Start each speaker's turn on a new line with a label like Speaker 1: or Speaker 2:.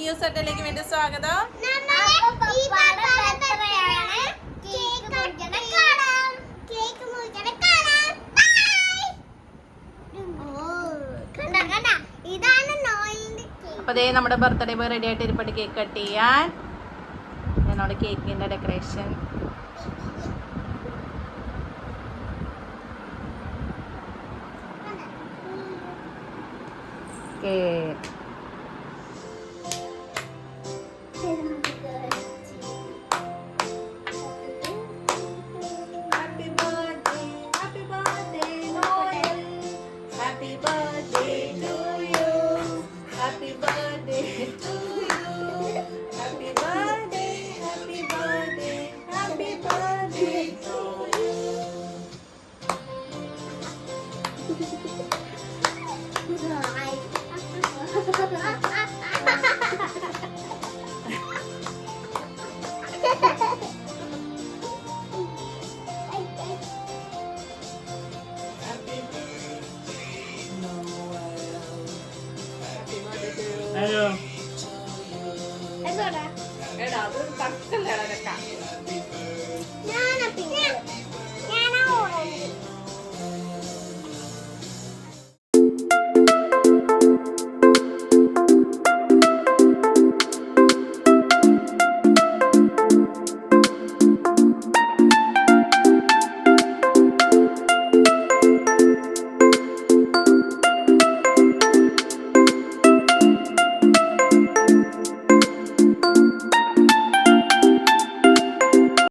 Speaker 1: News സെറ്റിലേക്ക് വേണ്ടി സ്വാഗതം. അപ്പൊ അതേ നമ്മുടെ ബർത്ത്ഡേ ബോയ് റെഡി ആയിട്ട് ഇരിപ്പട്ട് കേക്ക് കട്ട് ചെയ്യാൻ. നമ്മുടെ കേക്കിന്റെ ഡെക്കറേഷൻ.
Speaker 2: Hello.